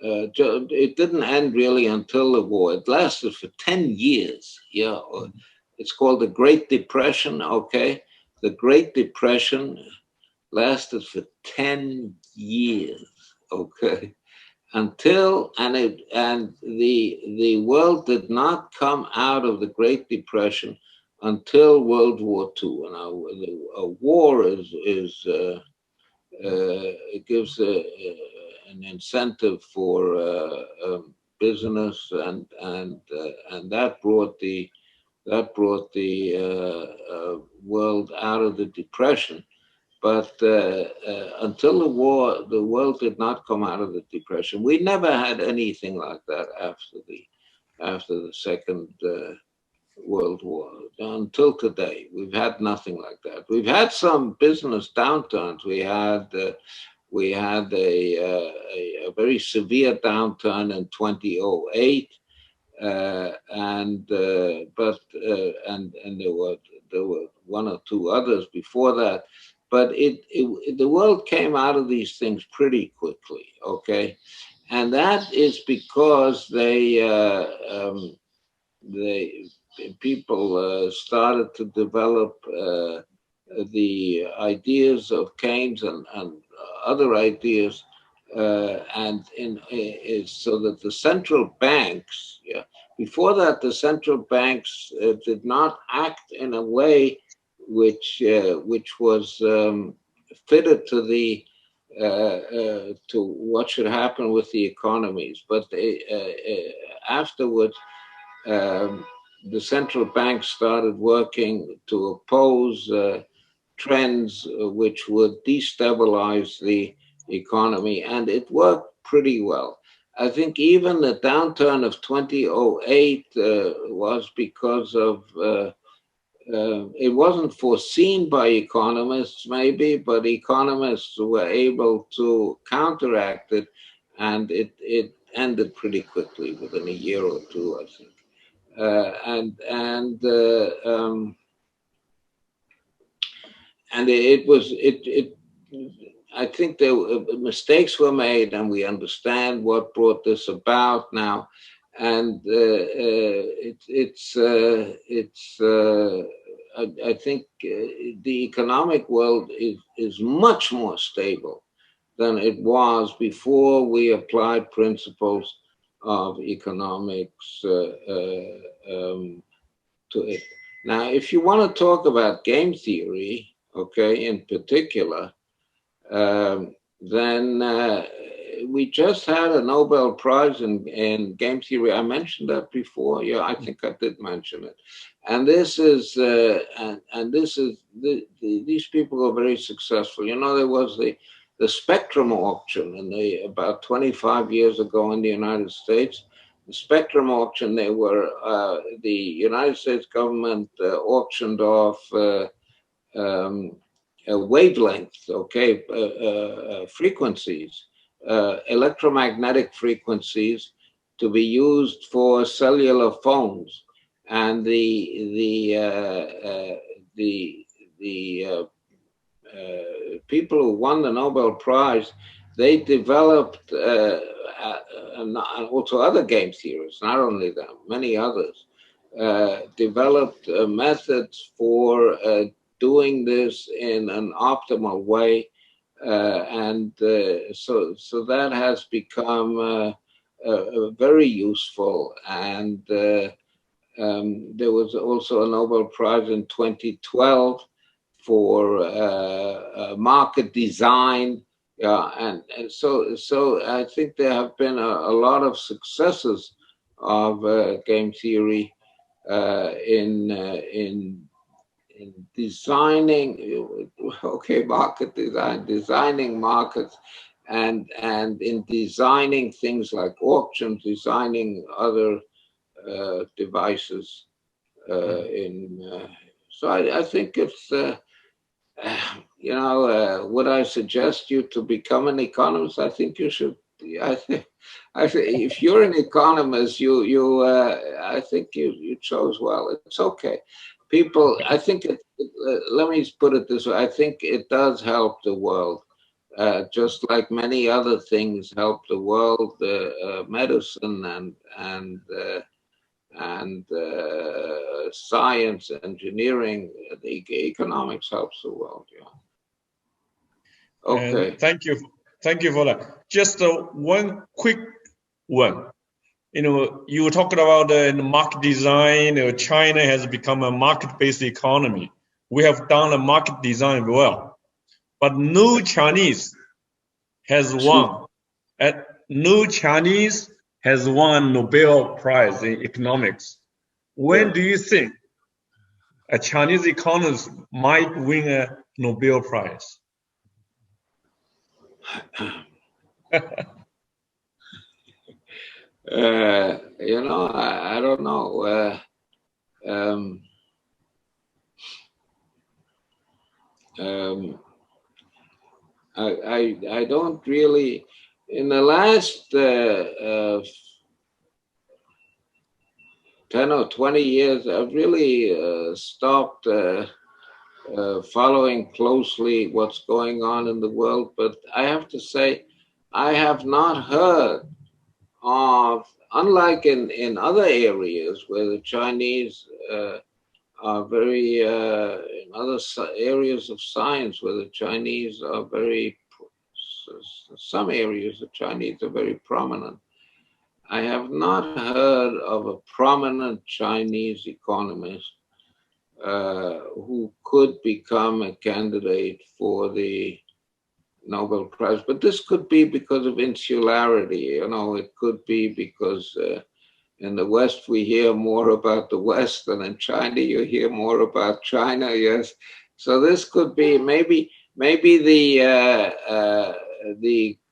it didn't end really until the war. It lasted for 10 years. Yeah, it's called the Great Depression, okay? The Great Depression lasted for 10 years, okay? Until, and the world did not come out of the Great Depression until World War II. And a war it gives an incentive for business, and that brought the world out of the Depression. But until the war, the world did not come out of the Depression. We never had anything like that after after the Second World War. Until today, we've had nothing like that. We've had some business downturns. We had a very severe downturn in 2008, and there were one or two others before that. But the world came out of these things pretty quickly, okay? And that is because people started to develop the ideas of Keynes and other ideas, so that the central banks, before that, the central banks did not act in a way which was fitted to the to what should happen with the economies. But afterwards, the central banks started working to oppose trends which would destabilize the economy, and it worked pretty well. I think even the downturn of 2008 was because of it wasn't foreseen by economists, maybe, but economists were able to counteract it, and it ended pretty quickly, within a year or two, I think. I think mistakes were made, and we understand what brought this about now. And I think the economic world is much more stable than it was before we applied principles of economics to it. Now, if you want to talk about game theory, okay, in particular, then we just had a Nobel Prize in game theory. I mentioned that before. Yeah, I think I did mention it. And this is these people are very successful. You know, there was the Spectrum auction about 25 years ago in the United States. The Spectrum auction, they were the United States government auctioned off wavelengths, okay, frequencies, electromagnetic frequencies to be used for cellular phones, and the people who won the Nobel Prize, they developed and also other game theorists, not only them, many others, developed methods for doing this in an optimal way, and so that has become very useful. And there was also a Nobel Prize in 2012 for market design, and so I think there have been a lot of successes of game theory in designing, okay, market design, designing markets, and in designing things like auctions, designing other devices. So I think it's, you know, would I suggest you to become an economist? I think you should. I think if you're an economist, I think you chose well. It's okay. People, I think let me put it this way. I think it does help the world, just like many other things help the world, medicine and science, engineering, the economics helps the world. Yeah. Okay. And thank you for that. Just one quick one. You know, you talked about market design. China has become a market-based economy. We have done a market design well, but no Chinese has won. No Chinese has won Nobel Prize in economics. When do you think a Chinese economist might win a Nobel Prize? You know, I don't know. I don't really, in the last 10 or 20 years, I've really stopped following closely what's going on in the world. But I have to say, I have not heard of, unlike in other areas where the Chinese are very, in other areas of science where the Chinese are very, some areas the Chinese are very prominent. I have not heard of a prominent Chinese economist who could become a candidate for the Nobel Prize. But this could be because of insularity. You know, it could be because in the West we hear more about the West, and in China you hear more about China. Yes, so this could be maybe the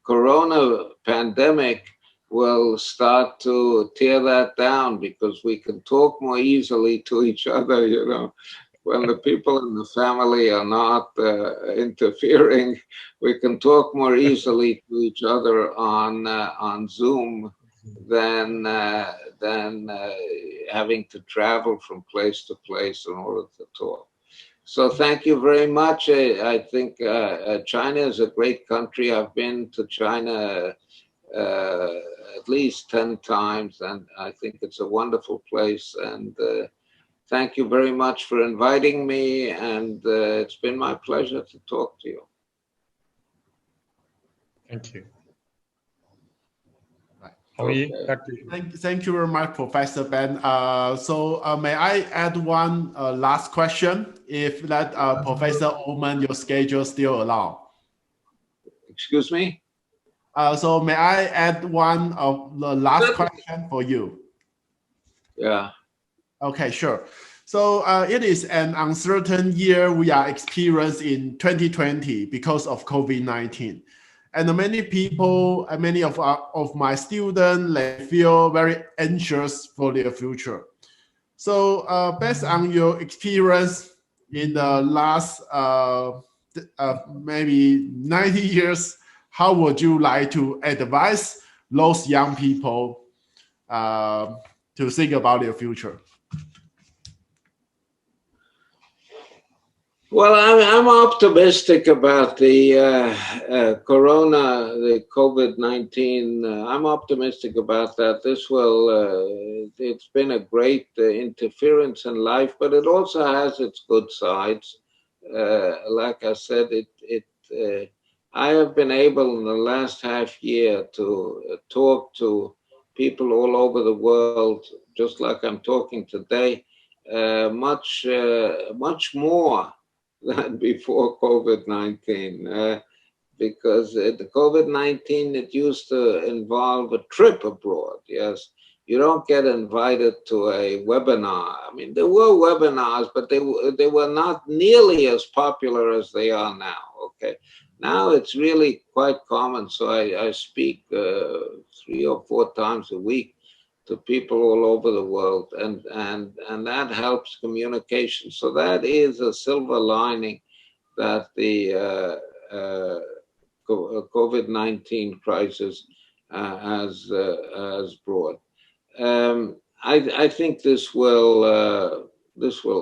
Corona pandemic will start to tear that down because we can talk more easily to each other, you know. When the people in the family are not interfering, we can talk more easily to each other on Zoom than having to travel from place to place in order to talk. So thank you very much. I think China is a great country. I've been to China at least 10 times, and I think it's a wonderful place. And thank you very much for inviting me, and it's been my pleasure to talk to you. Thank you. Right. Okay. Thank you very much, Professor Ben. So may I add one last question, if that Professor Aumann, your schedule still allow? Excuse me? So may I add one of the last question for you? Yeah. Okay, sure. So it is an uncertain year we are experiencing in 2020 because of COVID-19. And many people, many of my students, they feel very anxious for their future. So based on your experience in the last maybe 90 years, how would you like to advise those young people to think about their future? Well, I'm optimistic about the corona, the COVID-19. I'm optimistic about that. This will, it's been a great interference in life, but it also has its good sides. Like I said, I have been able in the last half year to talk to people all over the world, just like I'm talking today, much more than before COVID-19, because the COVID-19, it used to involve a trip abroad. Yes, you don't get invited to a webinar. I mean, there were webinars, but they were not nearly as popular as they are now. Okay, now it's really quite common. So I speak 3 or 4 times a week to people all over the world, and that helps communication. So that is a silver lining that the COVID-19 crisis has brought. I think this will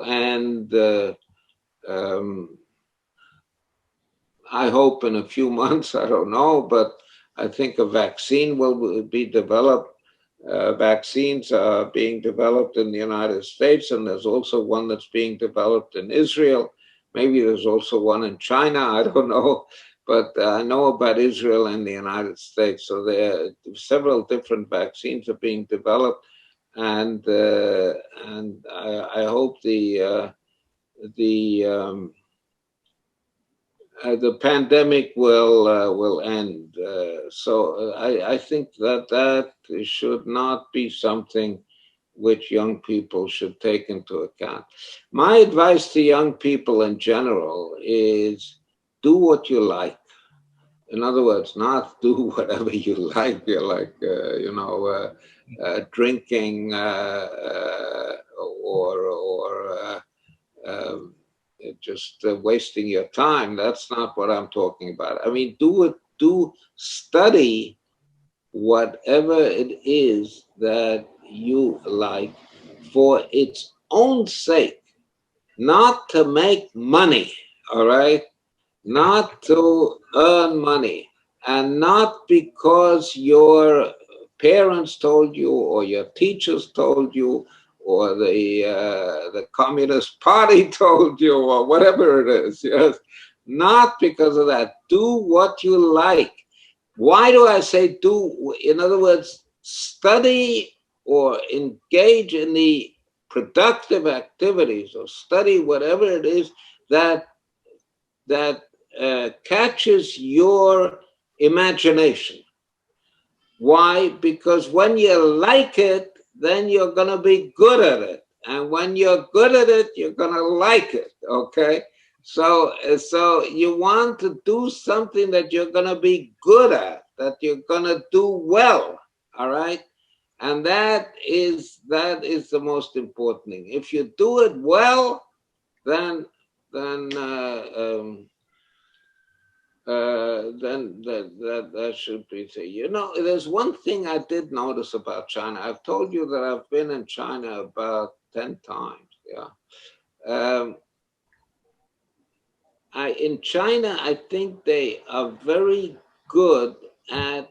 end. I hope in a few months. I don't know, but I think a vaccine will be developed. Vaccines are being developed in the United States, and there's also one that's being developed in Israel. Maybe there's also one in China, I don't know, but I know about Israel and the United States. So there are several different vaccines are being developed, and I hope the pandemic will end. So I think that should not be something which young people should take into account. My advice to young people in general is do what you like. In other words, not do whatever you like. You're like, drinking just wasting your time. That's not what I'm talking about. I mean, do study whatever it is that you like for its own sake, not to make money, all right? Not to earn money, and not because your parents told you or your teachers told you or the Communist Party told you or whatever it is. Yes, not because of that. Do what you like. Why do I say do? In other words, study or engage in the productive activities or study whatever it is that catches your imagination. Why? Because when you like it, then you're going to be good at it. And when you're good at it, you're going to like it. Okay? So you want to do something that you're going to be good at, that you're going to do well. All right? And that is the most important thing. If you do it well, then that should be said. You know, there's one thing I did notice about China. I've told you that I've been in China about 10 times. Yeah. In China, I think they are very good at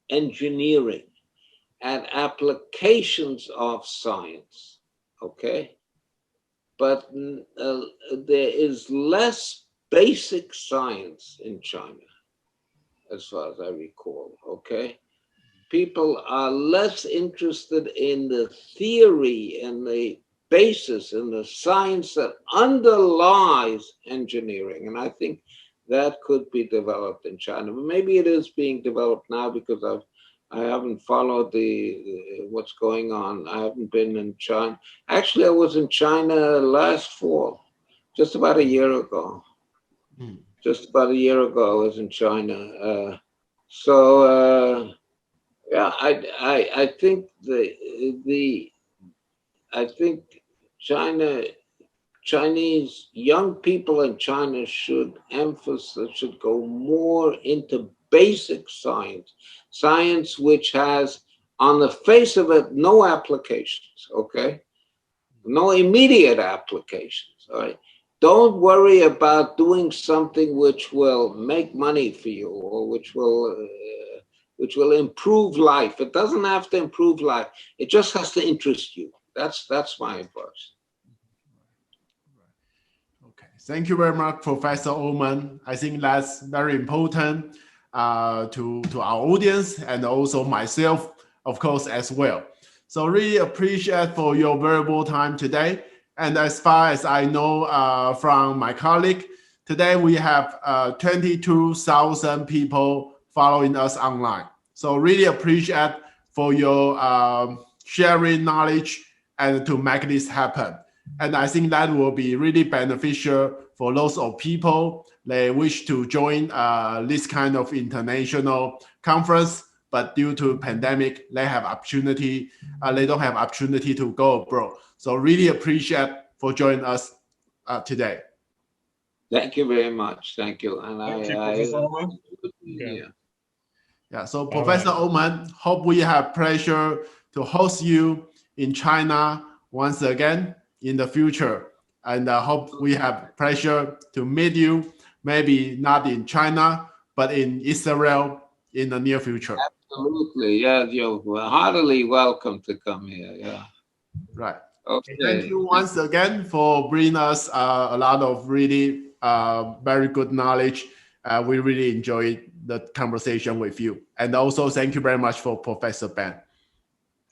engineering, at applications of science. Okay. But there is less basic science in China, as far as I recall, okay? People are less interested in the theory and the basis and the science that underlies engineering. And I think that could be developed in China. But maybe it is being developed now because I haven't followed what's going on. I haven't been in China. Actually, I was in China last fall, just about a year ago. Just about a year ago, I was in China. Yeah, I think I think Chinese young people in China should go more into basic science, science which has, on the face of it, no applications, okay? No immediate applications, all right? Don't worry about doing something which will make money for you or which will improve life. It doesn't have to improve life. It just has to interest you. That's my advice. Okay, thank you very much, Professor Aumann. I think that's very important to our audience and also myself, of course, as well. So really appreciate for your valuable time today. And as far as I know from my colleague, today we have 22,000 people following us online. So really appreciate for your sharing knowledge and to make this happen. And I think that will be really beneficial for lots of people that wish to join this kind of international conference, but due to pandemic, they have opportunity. They don't have opportunity to go abroad. So really appreciate for joining us today. Thank you very much. Thank you. And Thank you, Professor Aumann. Yeah. So Professor Aumann, hope we have pleasure to host you in China once again in the future. And I hope we have pleasure to meet you, maybe not in China, but in Israel in the near future. Absolutely. Yeah, you're heartily welcome to come here. Yeah. Right. Okay. Thank you once again for bringing us a lot of really very good knowledge. We really enjoyed the conversation with you. And also thank you very much for Professor Ben.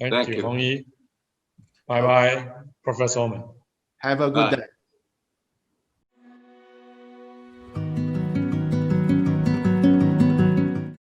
Thank you, Hong Yi. Bye-bye, Professor Aumann. Have a good day.